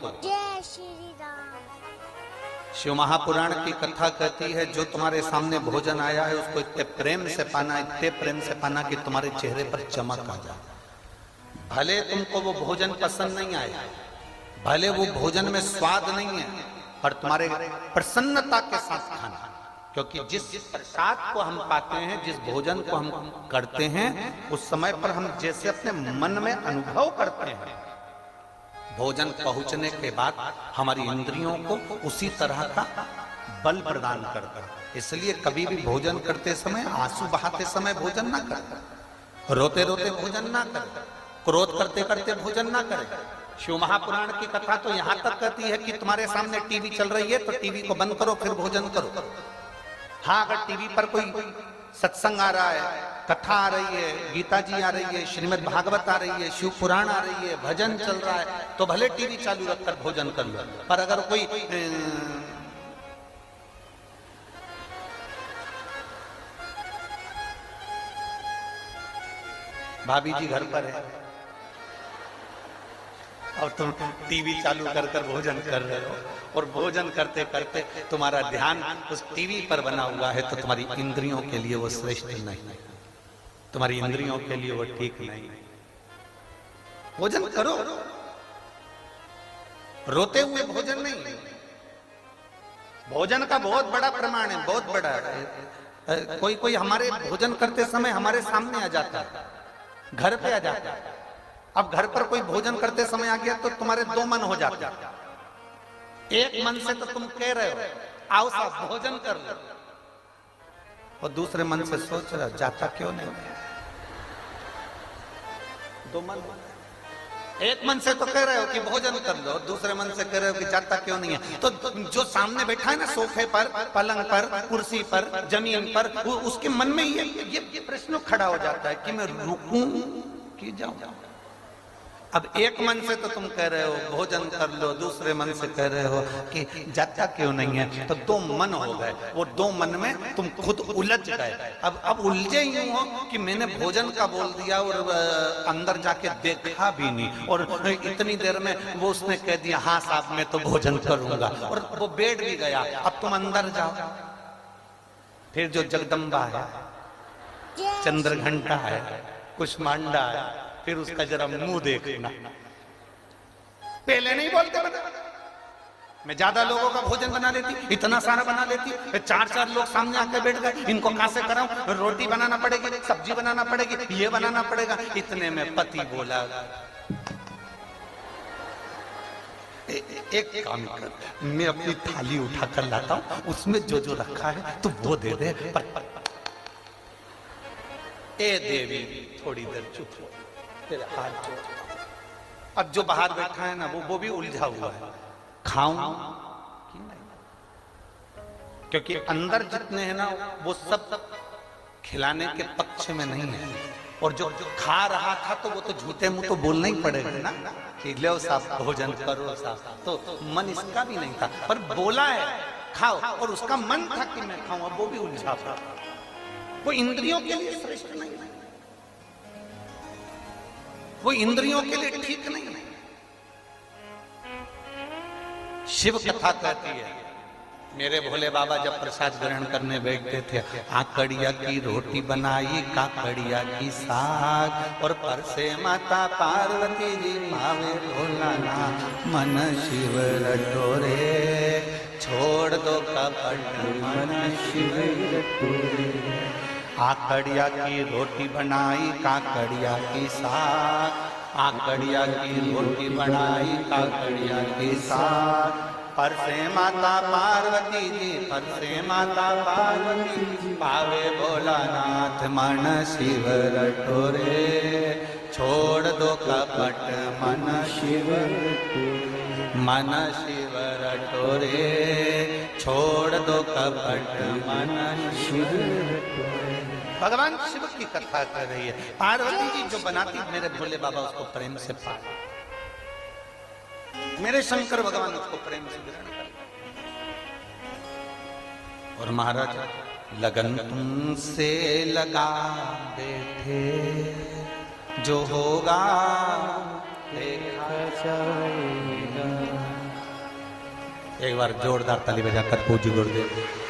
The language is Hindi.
हो। जय श्री राम। शिव महापुराण की कथा कहती है जो तुम्हारे सामने भोजन आया है उसको इतने प्रेम से पाना, इतने प्रेम से पाना कि तुम्हारे चेहरे पर चमक आ जाए। भले तुमको वो भोजन पसंद नहीं आए, भले वो भोजन में स्वाद नहीं है, पर तुम्हारे प्रसन्नता के साथ खाना, क्योंकि जिस प्रसाद को हम पाते हैं, जिस भोजन को हम करते हैं, उस समय पर हम जैसे अपने मन में अनुभव करते हैं, भोजन पहुंचने के बाद हमारी इंद्रियों को उसी तरह का बल प्रदान करता है। इसलिए कभी भी भोजन करते समय, आंसू बहाते समय भोजन ना करें, रोते रोते भोजन ना करें, क्रोध करते करते भोजन ना करें। शिव महापुराण की कथा तो यहां तक कहती है कि तुम्हारे सामने टीवी चल रही है तो टीवी को बंद करो फिर भोजन करो। हाँ, अगर टीवी पर कोई सत्संग आ रहा है, कथा आ रही है, गीता जी आ रही है, श्रीमद् भागवत आ रही है, शिव पुराण आ रही है, भजन चल रहा है, तो भले टीवी चालू रखकर भोजन कर लो। पर अगर कोई भाभी जी घर पर है और तुम टीवी चालू कर कर भोजन कर रहे हो और भोजन करते करते तुम्हारा ध्यान उस टीवी पर बना हुआ है, तो तुम्हारी इंद्रियों के लिए वो श्रेष्ठ नहीं, तुम्हारी इंद्रियों के लिए वो ठीक नहीं। भोजन करो, रोते हुए भोजन नहीं। भोजन का बहुत बड़ा प्रमाण है, बहुत बड़ा है। कोई कोई हमारे भोजन करते समय हमारे सामने आ जाता है, घर पे आ जाता है। अब घर पर कोई भोजन करते समय आ गया तो तुम्हारे दो मन हो जाते हैं। एक मन से तो तुम कह रहे हो आओ साहब भोजन कर लो, और दूसरे मन से सोच रहे हो जाता क्यों नहीं। दो मन, एक मन से तो कह रहे हो कि भोजन कर लो, दूसरे मन से कह रहे हो कि जाता क्यों नहीं है। तो जो सामने बैठा है ना, सोफे पर, पलंग पर, कुर्सी पर, जमीन पर, उसके मन में ये प्रश्न खड़ा हो जाता है कि मैं रुकूं कि जाऊं। अब एक मन से तो तुम कह रहे हो भोजन कर लो, दूसरे मन से कह रहे हो कि जाता क्यों नहीं है, तो दो मन हो गए। वो दो मन में तुम खुद उलझ गए। अब उलझे यूं हो कि मैंने भोजन का बोल दिया और अंदर जाके देखा भी नहीं, और इतनी देर में वो उसने कह दिया हाँ साहब मैं तो भोजन करूंगा, और वो बैठ भी गया। अब तुम अंदर जाओ, फिर जो जगदम्बा है, चंद्रघंटा है, कुष्मांडा है, फिर उसका जरा मुंह देखना। पहले नहीं बोलते मैं ज्यादा लोगों का भोजन बना लेती, इतना सारा बना लेती, चार चार लोग सामने आकर बैठ गए, इनको कहां से कराऊं, रोटी बनाना पड़ेगी, सब्जी बनाना पड़ेगी, ये बनाना पड़ेगा। इतने में पति बोला एक काम कर, मैं अपनी थाली उठा कर लाता हूं, उसमें जो जो रखा है तो वो दे दे। ए देवी थोड़ी देर चुप हो, तेरे हाथ जोड़ता हूं। अब जो बाहर बैठा है ना वो भी उलझा हुआ है, खाऊं कि नहीं, क्योंकि अंदर जितने हैं ना वो सब खिलाने के पक्ष में नहीं है। और जो खा रहा था तो वो तो झूठे मुंह तो बोलना ही पड़ेगा ना कि लो साहब भोजन करो साहब, तो मन इसका भी नहीं था, पर बोला है खाओ, और उसका मन था कि मैं खाऊं, अब वो भी उलझा था। वो इंद्रियों के लिए श्रेष्ठ नहीं, वो इंद्रियों के लिए ठीक नहीं है। शिव कथा कहती है मेरे भोले बाबा जब प्रसाद ग्रहण करने बैठते थे, आकड़िया की रोटी बनाई, काकड़िया की साग, और परसे माता पार्वती जी मावे भोलाना, मन शिव रटोरे, छोड़ दो कपट मन शिव रटोरे। आकड़िया की रोटी बनाई, काकड़िया की साग, आकड़िया की रोटी बनाई, काकड़िया की साग, परसे माता पार्वती जी, परसे माता पार्वती जी, पावे भोलानाथ मन शिव रटोरे, छोड़ दो कपट मन शिव रटोरे, मन शिव रटोरे, छोड़ दो कपट मन शिव रटोरे। भगवान शिव की कथा कर रही है। पार्वती जी जो बनाती मेरे भोले बाबा उसको प्रेम से पा, मेरे शंकर भगवान उसको प्रेम से ग्रहण कर। और महाराज लगन तुमसे लगा बैठे, जो होगा देखा जाएगा। एक बार जोरदार ताली बजाकर पूज्य गुरुदेव